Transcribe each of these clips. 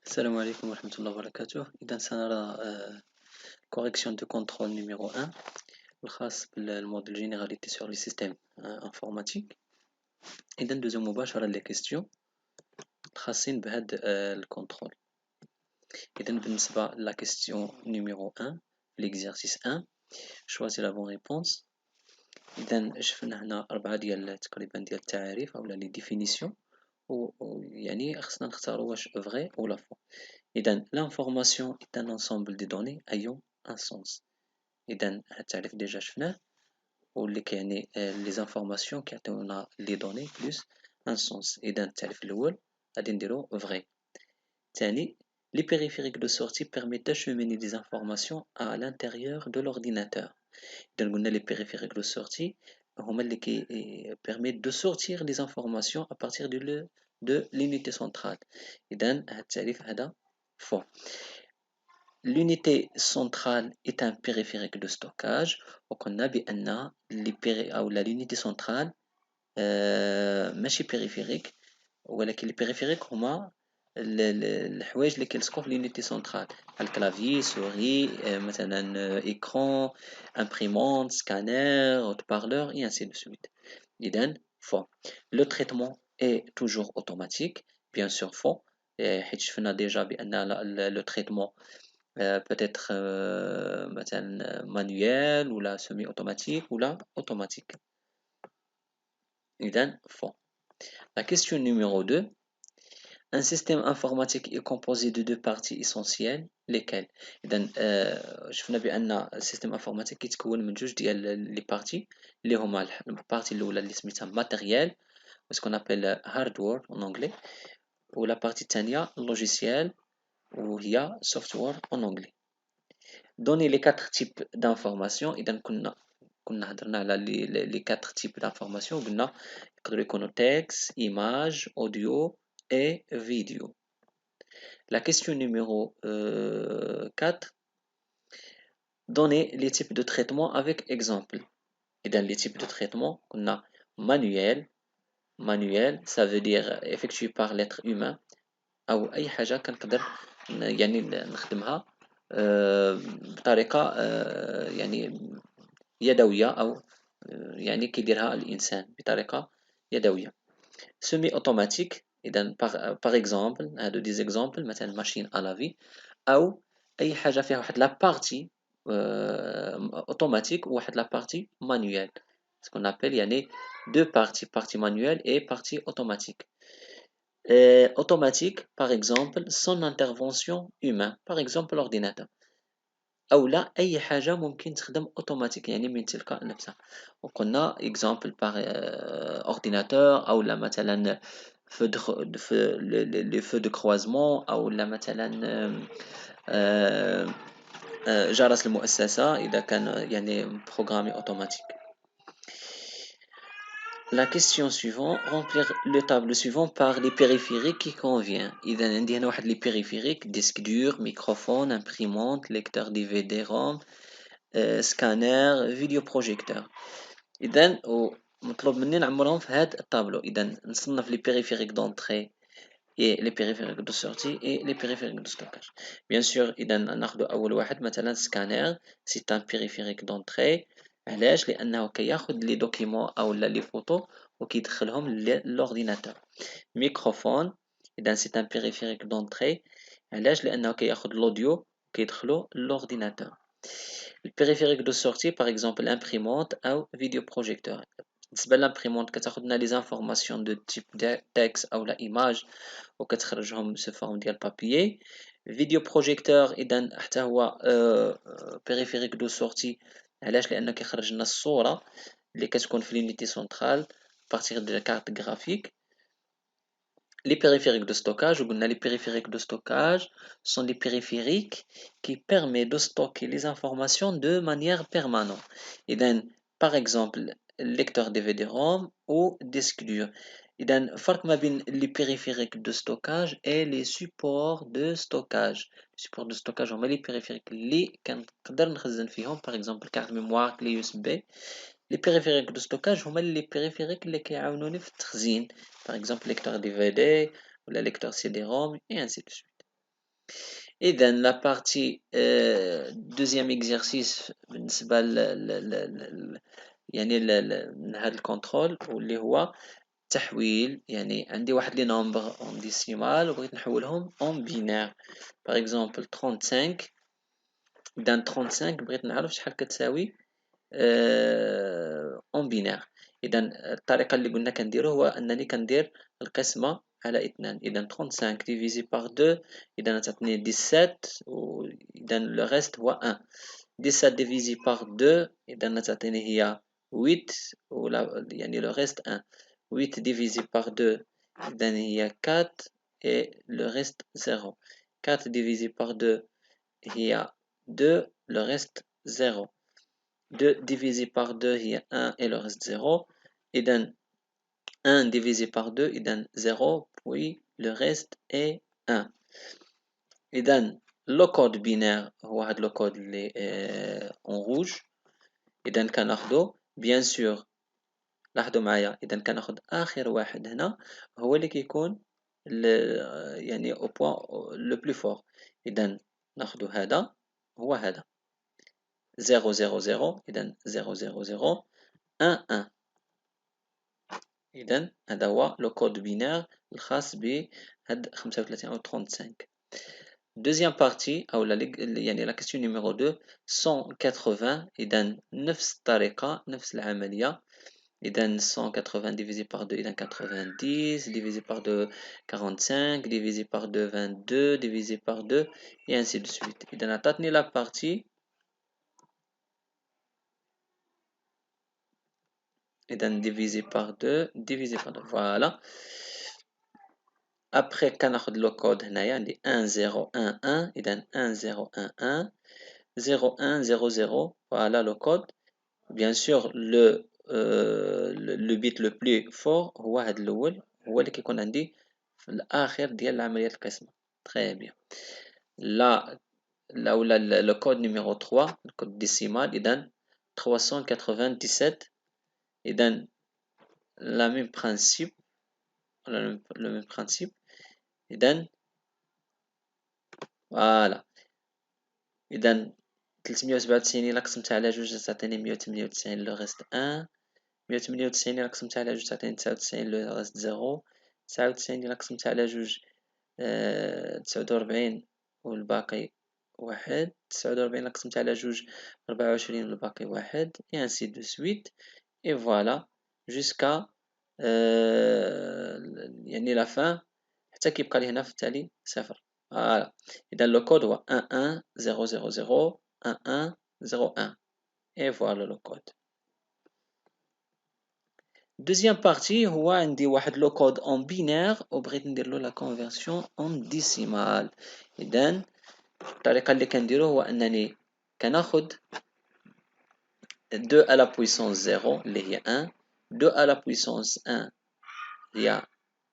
السلام عليكم ورحمة الله وبركاته. إذا سنرى correction de contrôle numéro 1 الخاص بالموديل généralité sur les systèmes informatiques. إذا ندوزو مباشرة les questions خاصين بهاد الكونترول. إذا بالنسبة la question numéro 1 l'exercice 1 choisis la bonne réponse. إذا شفنا هنا 4 تقريبا ديال التعاريف أو les définitions يعني خصنا نختاروا واش vrai ou la faux. إذا l'information est un ensemble de données ayant un sens. إذا هاد التعريف ديجا شفناه واللي كيعني les informations كيعطيونا les données plus un sens. إذا التعريف الأول غادي نديرو vrai. ثاني les périphériques de sortie permettent d'acheminer des informations à l'intérieur de l'ordinateur. إذا قلنا les périphériques de sortie هما اللي permettent de sortir les informations à partir de l'unité centrale. إذا هاد التعريف هذا faux. L'unité centrale est un périphérique de stockage. وقلنا بأن l'unité centrale ماشي périphérique ولكن les périphériques هما الحوايج اللي كيلصقوا في l'unité centrale بحال clavier, souris, مثلا écran, imprimante, scanner, haut-parleur et ainsi de suite. إذن faux. Le traitement est toujours automatique. Bien sûr faux. حيت شفنا déjà بأن le traitement peut être مثلا manuel ou la semi-automatique ou la automatique. إذن faux. La question numéro 2. Un système informatique est composé de deux parties essentielles, lesquelles إذن شفنا بأن السيستم informatique كيتكون من جوج ديال les parties اللي هما البارتي الأولى اللي سميتها matériel ce qu'on appelle hardware en anglais و la partie الثانية logiciel وهي software en anglais. Donner les quatre types d'informations. إذا كنا هضرنا على les quatre types d'informations قلنا يقدروا يكونوا texte, image, audio et vidéo. La question numéro 4. Donner les types de traitement avec exemple. إذا les types de traitement قلنا manuel ça veut dire effectué par l'être humain أو أي حاجة كنقدر يعني نخدمها بطريقة يعني يدوية أو يعني كيديرها الإنسان بطريقة يدوية. semi automatique إذا par exemple هادو des exemples مثلا machine à laver أو أي حاجة فيها واحد la partie automatique وواحد la partie manuelle ce qu'on appelle يعني deux parties partie manuelle et partie automatique. Automatique par exemple sans intervention humaine par exemple l'ordinateur أو لا أي حاجة ممكن تخدم أوتوماتيك يعني من تلقاء نفسها. وقلنا exemple par ordinateur أو لا مثلا les feux de croisement أو لا مثلا جرس المؤسسة إذا كان يعني programmé automatique. La question suivante, remplir le tableau suivant par les périphériques qui convient. إذا عندي هنا واحد les périphériques disque dur, microphone, imprimante, lecteur DVD ROM, scanner, vidéoprojecteur. إذا مطلوب مني نعمرهم في هذا الطابلو. إذا نصنف les périphériques d'entrée et les périphériques de sortie et les périphériques de stockage. Bien sûr إذا ناخذ أول واحد مثلا scanner c'est un périphérique d'entrée. علاش؟ لأنه كياخذ لي دوكيمون أو لي فوتو وكيدخلهم للأورديناتور. ميكروفون إذا c'est un périphérique d'entrée. علاش؟ لأنه كياخذ l'audio وكيدخلو للأورديناتور. البيريفيريك دو سورتي par exemple imprimante أو vidéoprojecteur. بالنسبة للإمبريمونت كتاخد لنا لي زانفورماسيون دو تيب تكست أو لا إيماج وكتخرجهم سو فورم ديال بابيي. فيديو بروجيكتور إذا حتى هو بيريفيريك دو سورتي. علاش؟ لأنه كيخرج لنا الصورة اللي كتكون في لونيتي سونترال بارتيغ دو كارت غرافيك. Les périphériques de stockage, ou les périphériques de stockage sont des périphériques qui permettent de stocker les informations de manière permanente. Et donc, par exemple, lecteur DVD-ROM ou disque dur. Et donc, فرق ما بين les périphériques de stockage et les supports de stockage. Les supports de stockage هما les périphériques اللي كنقدر نخزن فيهم par exemple carte mémoire, clé USB. Les périphériques de stockage هما les périphériques اللي كيعاونوني في التخزين par exemple lecteur DVD ou la lecteur CD-ROM et ainsi de suite. إذا la partie deuxième exercice بالنسبة يعني هذا الكنترول واللي هو تحويل يعني عندي واحد لي نومبر اون ديسيمال وبغيت نحولهم اون بينير باغ اكزومبل 35 إذا 35 بغيت نعرف شحال كتساوي اون بينير. اذا الطريقه اللي قلنا كنديرو هو انني كندير القسمه على اثنان. اذا 35 ديفيزي باغ 2 اذا تعطيني 17 اذا لو ريست هو 1. 17 ديفيزي باغ 2 اذا تعطيني هي 8 ولا يعني لو ريست 1. 8 ديفيزي باغ 2 اذا هي 4 et le reste 0. 4 divisé par 2 هي 2 le reste 0. 2 divisé par 2 il y a 1 et le reste 0. Et donc 1 divisé par 2 il donne 0 puis le reste est 1. Et donc le code binaire هو هذا le code اللي en rouge. إذا كناخدو bien sûr لاحظوا معايا إذا كناخد آخر واحد هنا هو اللي كيكون يعني au point le plus fort. إذا ناخدو هذا هو هذا 0 0 0 إذا 0 0 0 1 1. إذا هذا هو لو كود بينير الخاص بهاد 35 أو 35. دوزيام بارتي أو يعني لا كيسيون نيميرو 2 180. إذا نفس الطريقة نفس العملية. إذا 180 ديفيزي باغ 2 إذا 90 ديفيزي باغ 2 45 ديفيزي باغ 2 22 ديفيزي باغ 2 et ainsi de suite. إذا عطاتني لا بارتي إذا divisé par 2 divisé par 2 voilà. Après كناخد لو كود هنايا عندي 1 0 1 1 إذا 1 0 1 1 0 1 0 0 voilà le code. Bien sûr le bit le plus fort هو هذا الأول هو اللي كيكون عندي في الآخر ديال عملية القسمة. Très bien. Là ولا le code numéro 3 le code décimal إذا 397. إذا la même principe le même principe. إذا فوالا إذا 397 إلا قسمتها على جوج تعطيني 198 لو ريست 1. 198 إلا قسمتها على جوج تعطيني 99 لو ريست 0. 99 إلا قسمتها على جوج 49 والباقي واحد. 49 إلا قسمتها على جوج 24 والباقي واحد et ainsi de suite. Et voilà jusqu'à يعني لا fin حتى كيبقى لي هنا في التالي صفر. فوالا إذا لو كود هو 1 1 0 0 0 1 1 0 1 et voilà لو كود. دوزيام بارتي هو عندي واحد لو كود اون بينير وبغيت ندير له لا كونفيرسيون اون ديسيمال. إذا الطريقة اللي كنديرو هو أنني كناخد 2 à la puissance 0 اللي هي 1. 2 à la puissance 1 هي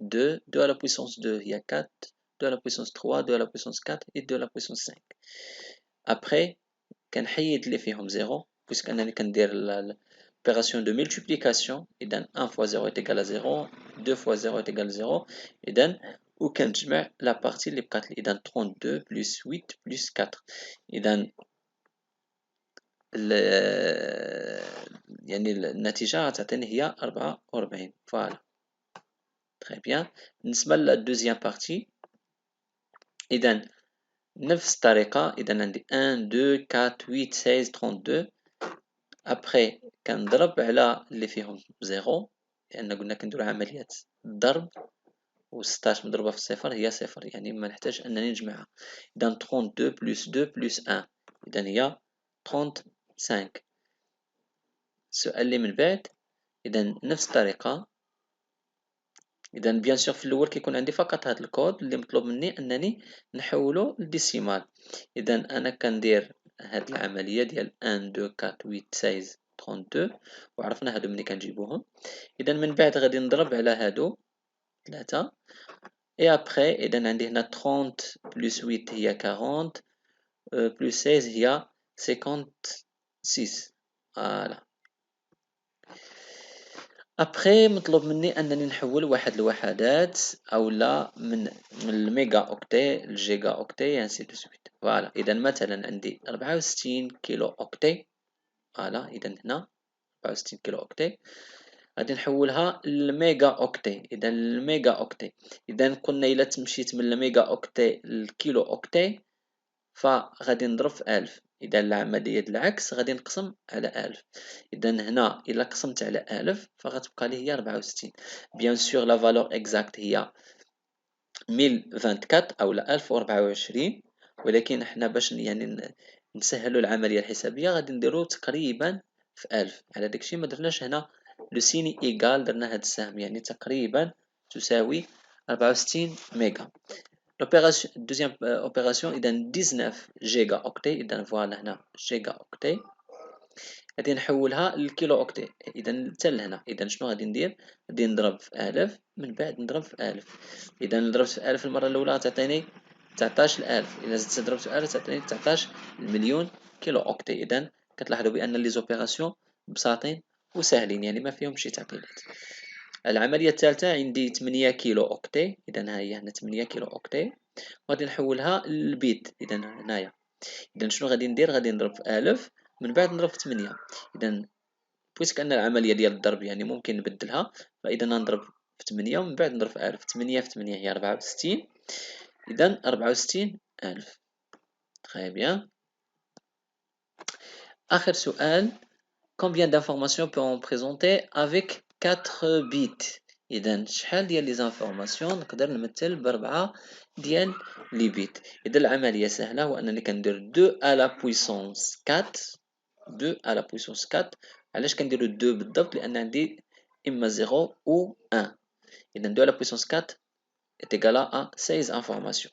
2. 2 à la puissance 2 هي 4. 2 à la puissance 3 2 à la puissance 4 et 2 à la puissance 5. Après كنحيد اللي فيهم 0 puisque أنني كندير l'opération de multiplication. إذا 1 fois 0 est égal à 0. 2 fois 0 est égal à 0. إذا وكنجمع لا بارتي اللي بقات لي. إذا 32 plus 8 plus 4. إذا يعني النتيجة غتعطيني هي 44. فوالا très bien. بالنسبة للدوزيام بارتي إذا نفس الطريقة. إذا عندي 1 2 4 8 16 32. أبخي كنضرب على اللي فيهم 0 لأن قلنا كنديرو عملية الضرب و 16 مضروبة في صفر هي صفر يعني ما نحتاج أنني نجمعها. إذا 32 plus 2 plus 1 إذا هي 35. السؤال اللي من بعد إذا نفس الطريقة. إذا بيان سور في الأول كيكون عندي فقط هذا الكود اللي مطلوب مني أنني نحولو لديسيمال. إذا أنا كندير هاد العملية ديال 1 2 4 8 16 32 وعرفنا هادو مني كنجيبوهم. إذا من بعد غادي نضرب على هادو 3 et après إذا عندي هنا 30 plus 8 هي 40 plus 16 هي 56. فوالا ابخي مطلوب مني انني نحول واحد الوحدات او لا من الميجا اوكتي الجيجا اوكتي انسي دو سويت. فوالا اذا مثلا عندي 64 كيلو اوكتي. فوالا اذا هنا 64 كيلو اوكتي غادي نحولها للميجا اوكتي. اذا الميجا اوكتي، اذا قلنا الا تمشيت من الميجا اوكتي للكيلو اوكتي فغادي نضرب في 1000. اذا العمليه العكس غادي نقسم على 1000. اذا هنا الا قسمت على 1000 فغتبقى لي هي 64. بيان سور لا فالور اكزاكت هي 1024 او 1024، ولكن احنا باش يعني نسهلوا العمليه الحسابيه غادي نديرو تقريبا في 1000. على داكشي ما درناش هنا لو سيني ايغال، درنا هاد السهم يعني تقريبا تساوي 64 ميجا. L'opération, deuxième opération, إذا 19 جيجا أوكتي. إذا فوالا هنا جيجا أوكتي غادي نحولها للكيلو أوكتي. إذا حتى لهنا، إذا شنو غادي ندير؟ غادي نضرب في 1000 من بعد نضرب في 1000. إذا ضربت في 1000 المرة الأولى غتعطيني 19000. إذا زدت ضربت في 1000 تعطيني 19 المليون كيلو أوكتي. إذا كتلاحظوا بأن لي زوبيراسيون بساطين وسهلين، يعني ما فيهم شي تعقيدات. العملية الثالثة عندي 8 كيلو أوكتي. إذا ها هي هنا 8 كيلو أوكتي وغادي نحولها للبيت. إذا هنايا إذا شنو غادي ندير؟ غادي نضرب في 1000 من بعد نضرب في 8. إذا بويسك أن العملية ديال الضرب يعني ممكن نبدلها، فإذا نضرب في 8 ومن بعد نضرب في 1000. 8 في 8 هي 64. إذا 64000. Très bien. آخر سؤال. Combien d'informations peut-on présenter avec 4 bits؟ إذا شحال ديال لي زانفورماسيون نقدر نمثل ب4 ديال لي بيت؟ إذا العملية سهلة، هو أنني كندير 2 à la puissance 4. 2 à la puissance 4. علاش كنديرو 2 بالضبط؟ لأن عندي إما 0 أو 1. إذا 2 à la puissance 4 est égal à 16 informations.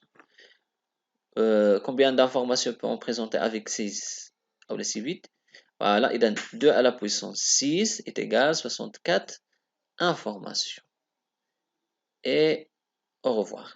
Combien d'informations peut-on présenter avec 6 أو 6 bits؟ Voilà, et donc 2 à la puissance 6 est égal à 64 informations. Et au revoir.